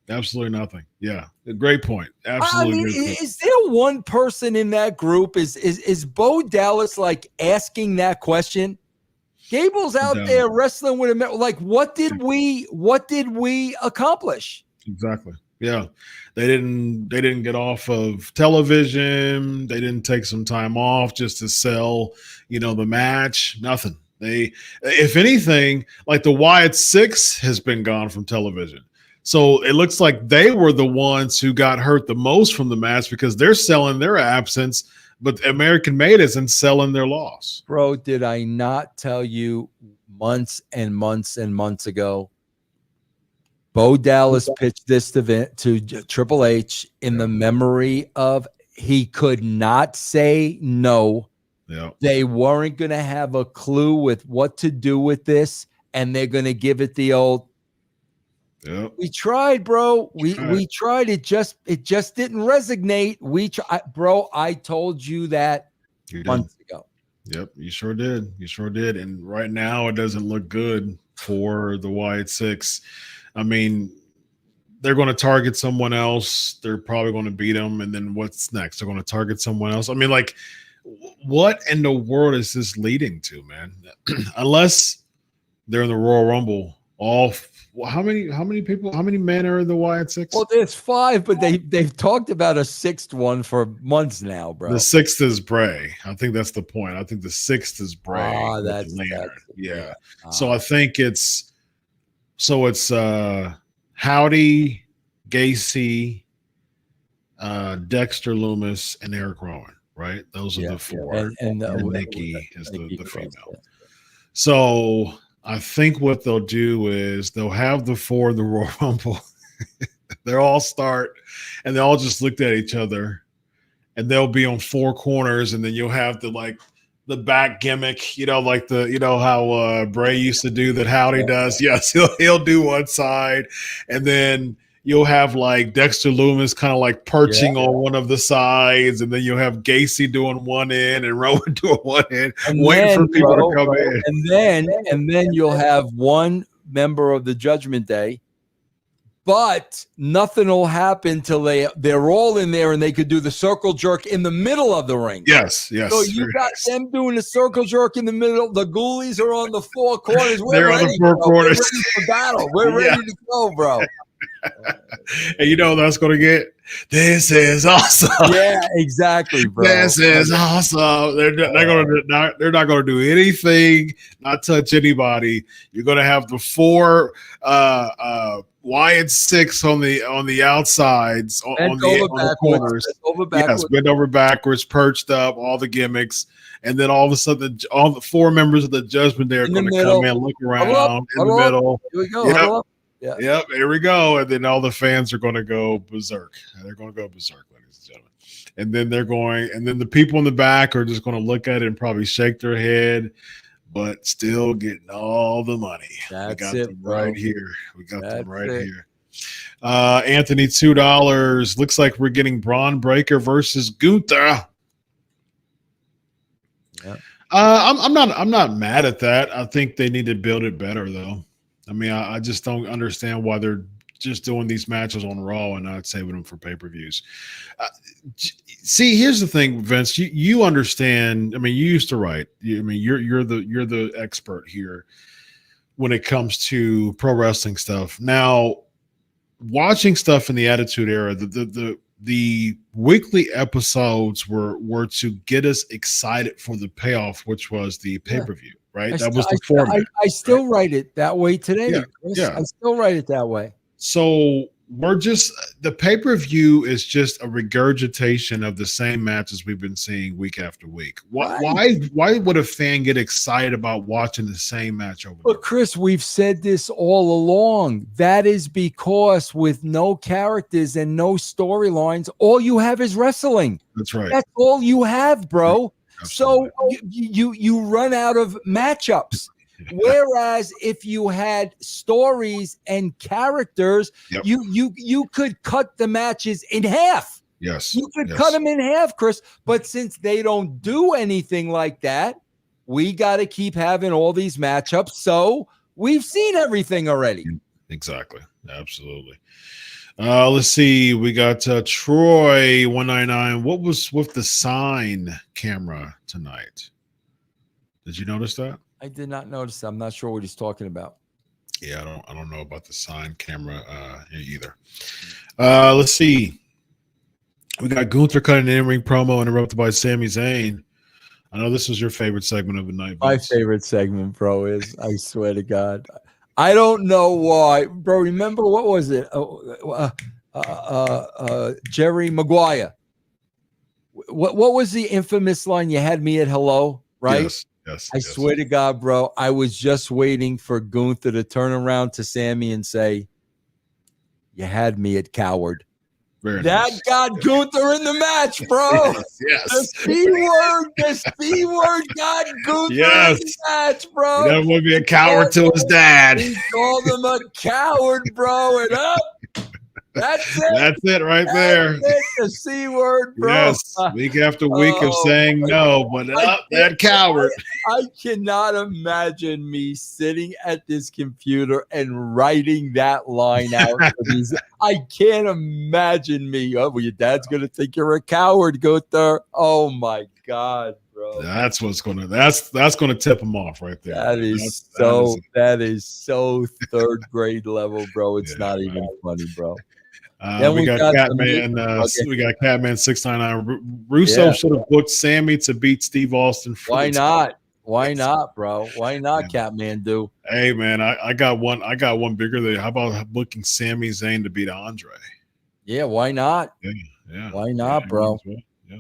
Absolutely nothing. Yeah, great point. Absolutely. I mean, is there one person in that group? Is Bo Dallas like asking that question? Gable's out there wrestling with him. Like, what did we accomplish? Exactly. Yeah, they didn't get off of television. They didn't take some time off just to sell, the match. Nothing. If anything, like the Wyatt 6 has been gone from television. So it looks like they were the ones who got hurt the most from the match because they're selling their absence, but American Made isn't selling their loss. Bro, did I not tell you months and months and months ago? Bo Dallas pitched this to Triple H in the memory of he could not say no. Yeah. They weren't going to have a clue with what to do with this, and they're going to give it the old. Yep. We tried, bro. We tried. It just didn't resonate. Bro. I told you that months ago. Yep, you sure did. You sure did. And right now, it doesn't look good for the Wyatt 6. I mean, they're going to target someone else. They're probably going to beat them. And then what's next? They're going to target someone else. I mean, like, what in the world is this leading to, man? Unless they're in the Royal Rumble, how many men are in the Wyatt 6? Well, there's 5, but they've talked about a 6th one for months now, bro. The 6th is Bray. I think that's the point. I think the 6th is Bray. That's yeah. So I think it's Howdy, Gacy, Dexter Lumis, and Eric Rowan, right? Those are the 4. And Nikki is the female. Yeah. So I think what they'll do is they'll have the 4 in the Royal Rumble. They'll all start, and they all just looked at each other, and they'll be on 4 corners, and then you'll have the back gimmick, like how Bray used to do that Howdy does. Yes, he'll do one side, and then you'll have like Dexter Lumis kind of like perching on one of the sides, and then you'll have Gacy doing one end and Rowan doing one end, waiting for people to come in. And then you'll have one member of the Judgment Day, but nothing will happen till they're all in there and they could do the circle jerk in the middle of the ring. Yes. So you got them doing the circle jerk in the middle. The Ghoulies are on the 4 corners. They're on the 4 corners. We're ready for battle. We're ready to go, bro. And that's going to get. This is awesome. Yeah, exactly, bro. This is awesome. They're not going to do anything, not touch anybody. You're going to have the 4 Wyatt 6 on the outsides, on the corners. Bend over backwards, perched up, all the gimmicks. And then all of a sudden, all the 4 members of the Judgment Day are going to come in, look around in the middle. Here we go. Yeah. Yep, here we go. And then all the fans are going to go berserk. They're going to go berserk, ladies and gentlemen. And then the people in the back are just going to look at it and probably shake their head, but still getting all the money. We got them right here. We got them right here. Anthony, $2. Looks like we're getting Bron Breakker versus Gunther. Yeah. I'm not mad at that. I think they need to build it better, though. I mean, I just don't understand why they're just doing these matches on Raw and not saving them for pay-per-views. See, here's the thing, Vince. You understand. I mean, you used to write. You're the expert here when it comes to pro wrestling stuff. Now, watching stuff in the Attitude Era, the weekly episodes were to get us excited for the payoff, which was the pay-per-view, right? That was the format. I still write it that way today. Yeah. I still write it that way. So the pay-per-view is just a regurgitation of the same matches we've been seeing week after week. Why would a fan get excited about watching the same match over there? But Chris, we've said this all along. That is because with no characters and no storylines, all you have is wrestling. That's right. That's all you have, bro. Absolutely. So you run out of matchups. Whereas if you had stories and characters, you could cut the matches in half. Yes. You could cut them in half, Chris. But since they don't do anything like that, we got to keep having all these matchups. So we've seen everything already. Exactly. Absolutely. Let's see. We got Troy 199. What was with the sign camera tonight? Did you notice that? I did not notice. I'm not sure what he's talking about. Yeah, I don't know about the sign camera either. Let's see. We got Gunther cutting an in-ring promo interrupted by Sami Zayn. I know this was your favorite segment of the night. My favorite segment, bro, is I swear to God. I don't know why, bro. Remember what was it? Jerry Maguire. What was the infamous line? You had me at hello, right? Yes. I swear to God, bro, I was just waiting for Gunther to turn around to Sammy and say, "You had me at coward." That got Gunther in the match, bro. Yes. The C word got Gunther in the match, bro. He never would be a coward to his dad. He called him a coward, bro. And up. That's it. That's it right there. The C word, bro. Yes, week after week of saying no, but that coward. I cannot imagine me sitting at this computer and writing that line out. I can't imagine me. Oh, well, your dad's gonna think you're a coward, Gunther. Oh my God, bro. That's gonna tip him off right there. That is so third grade level, bro. It's not even funny, bro. We got Catman. We got Catman 699. Russo should have booked Sammy to beat Steve Austin. Why not? Why not, bro? Why not, Catman? Do hey, man, I got one. I got one bigger than. How about booking Sami Zayn to beat Andre? Yeah, why not? Yeah. Why not, bro? Yeah.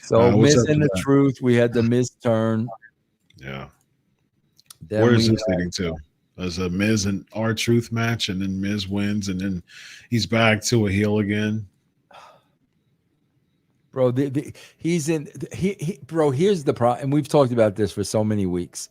So missing the truth. We had the Miz turn. Yeah. Then where is this leading to? There's a Miz and R-Truth match, and then Miz wins, and then he's back to a heel again. Bro, he's in. Bro, here's the problem, and we've talked about this for so many weeks.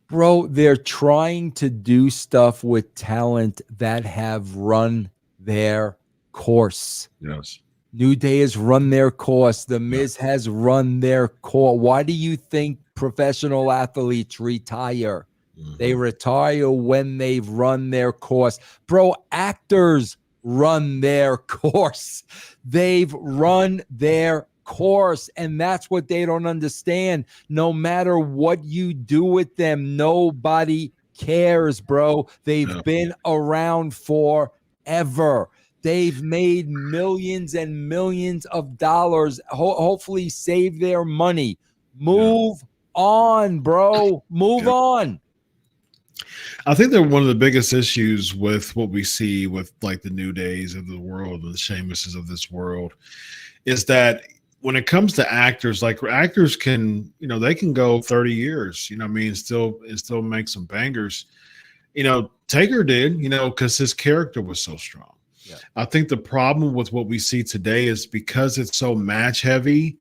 Bro, they're trying to do stuff with talent that have run their course. Yes. New Day has run their course. The Miz has run their course. Why do you think professional athletes retire? Mm-hmm. They retire when they've run their course. Bro, actors run their course. They've run their course, and that's what they don't understand. No matter what you do with them, nobody cares, bro. They've been around forever. They've made millions and millions of dollars. Hopefully save their money. Move on, bro. Move on. I think they're one of the biggest issues with what we see with like the New Days of the world and the Sheamuses of this world is that when it comes to actors, like actors can, they can go 30 years, still make some bangers. Taker did, because his character was so strong. Yeah. I think the problem with what we see today is because it's so match heavy,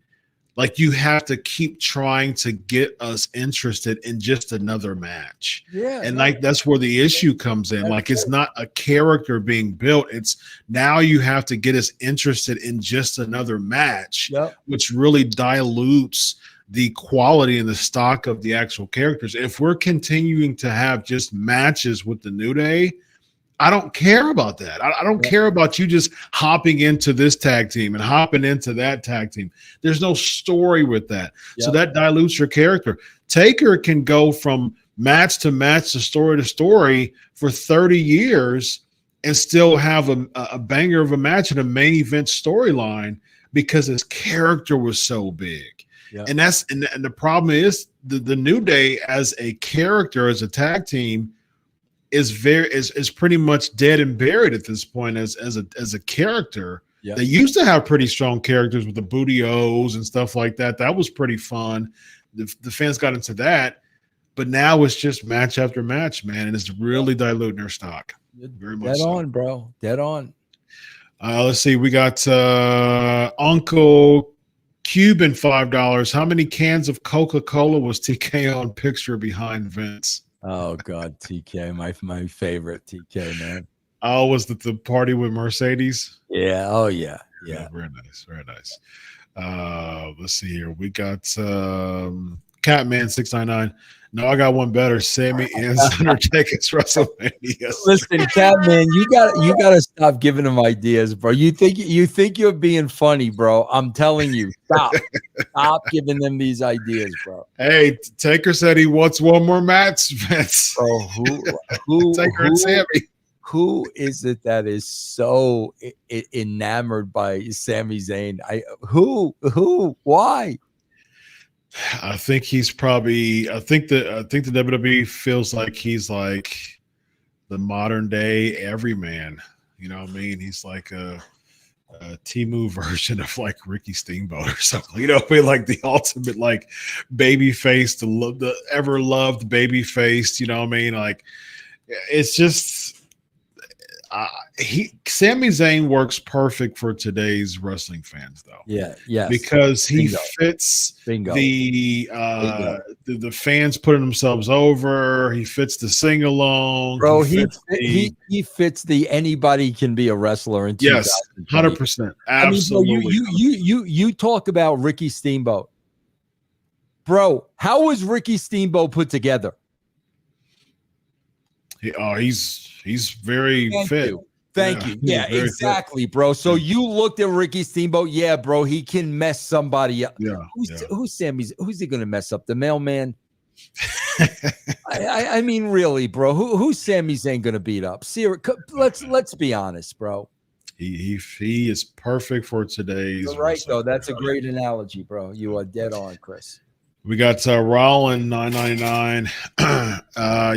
like you have to keep trying to get us interested in just another match. Yeah. And like that's where the issue comes in. Like it's not a character being built. It's now you have to get us interested in just another match, which really dilutes the quality and the stock of the actual characters. If we're continuing to have just matches with the New Day, I don't care about that. I don't care about you just hopping into this tag team and hopping into that tag team. There's no story with that. So that dilutes your character. Taker can go from match to match to story for 30 years and still have a banger of a match and a main event storyline because his character was so big. Yeah. And the problem is the New Day as a character, as a tag team, is pretty much dead and buried at this point as a character. Yeah. They used to have pretty strong characters with the Booty O's and stuff like that. That was pretty fun. The fans got into that, but now it's just match after match, man, and it's really diluting their stock. Very much. Dead on, bro. Dead on. Let's see. We got Uncle Cuban $5. How many cans of Coca-Cola was TK on picture behind Vince? Oh God, TK, my favorite TK, man. Oh, was it the party with Mercedes? Yeah. Oh yeah. Yeah. Very nice. Very nice. Let's see here. We got Catman 699. No, I got one better. Sami and Undertaker's WrestleMania. Listen, Catman, you gotta stop giving him ideas, bro. You think you're being funny, bro. I'm telling you, stop giving them these ideas, bro. Hey, Taker said he wants one more match, Vince. Bro, who Taker and Sami. Who is it that is so enamored by Sami Zayn? Who? Why? I think he's probably. I think the WWE feels like he's like the modern day everyman. You know what I mean? He's like a Temu version of like Ricky Steamboat or something. You know what I mean? Like the ultimate like baby face, the ever loved baby face. You know what I mean? Like it's just. Sami Zayn works perfect for today's wrestling fans, though. Yeah, yes, because he fits the fans putting themselves over. He fits the sing along, bro. He fits the anybody can be a wrestler in 100%. Absolutely. I mean, you talk about Ricky Steamboat, bro. How was Ricky Steamboat put together? He's very fit. Thank you. Yeah, exactly, bro. So you looked at Ricky Steamboat. Yeah, bro. He can mess somebody up. Yeah. Who's he going to mess up? The mailman? I mean, really, bro. Who's Sami Zayn going to beat up? Let's be honest, bro. He is perfect for today's. You're right, though. That's a great analogy, bro. You are dead on, Chris. We got Rollin 999.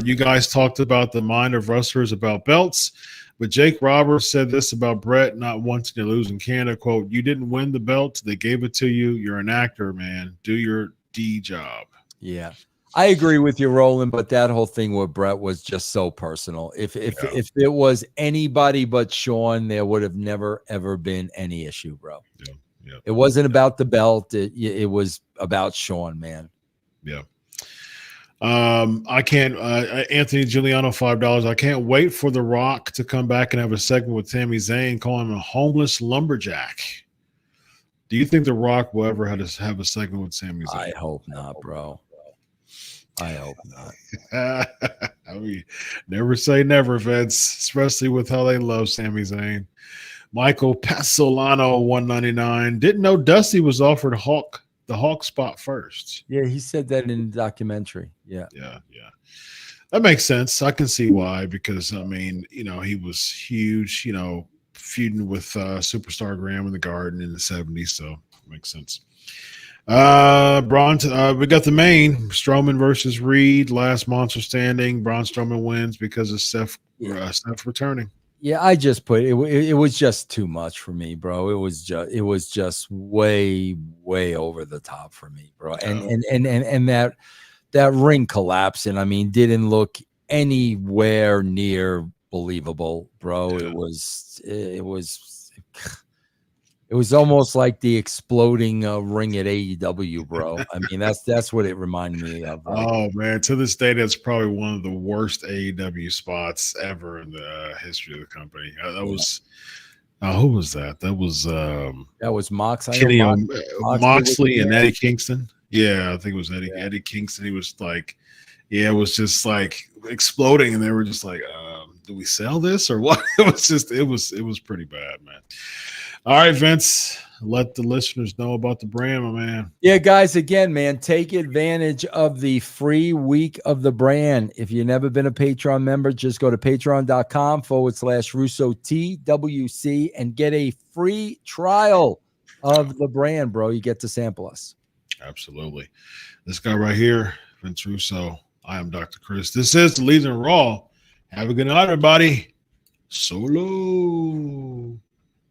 You guys talked about the mind of wrestlers about belts, but Jake Roberts said this about Brett not wanting to lose in Canada. Quote, "You didn't win the belt. They gave it to you. You're an actor, man. Do your D job." Yeah. I agree with you, Roland, but that whole thing with Brett was just so personal. If it was anybody but Sean, there would have never, ever been any issue, bro. Yeah. Yeah. It wasn't about the belt. It was about Sean, man. Yeah. I can't. Anthony Giuliano $5. I can't wait for The Rock to come back and have a segment with Sami Zayn, calling him a homeless lumberjack. Do you think The Rock will ever have a segment with Sami Zayn? I hope not, bro. I hope not. I mean, never say never, Vince, especially with how they love Sami Zayn. Michael Pasolano, $199. Didn't know Dusty was offered the Hawk spot first. Yeah, he said that in the documentary. Yeah. That makes sense. I can see why, because I mean, he was huge, feuding with Superstar Graham in the Garden in the 70s, so it makes sense. We got the main Strowman versus Reed, last monster standing. Braun Strowman wins because of Seth returning. Yeah, I just put it was just too much for me, bro. It was just way over the top for me, bro. And that ring collapsing, I mean, didn't look anywhere near believable, bro. Yeah. It was almost like the exploding ring at AEW, bro. I mean, that's what it reminded me of. Like, Oh man, to this day, that's probably one of the worst AEW spots ever in the history of the company. That was who was that? That was Mox. I know Kenny Moxley Moxley and Eddie Kingston. Yeah, I think it was Eddie Kingston. He was like, it was just like exploding, and they were just like, do we sell this or what? It was pretty bad, man. All right, Vince, let the listeners know about the brand, my man. Yeah, guys, again, man, take advantage of the free week of the brand. If you've never been a Patreon member, just go to patreon.com/Russo TWC and get a free trial of the brand, bro. You get to sample us. Absolutely. This guy right here, Vince Russo. I am Dr. Chris. This is the Legion of Raw. Have a good night, everybody. Solo.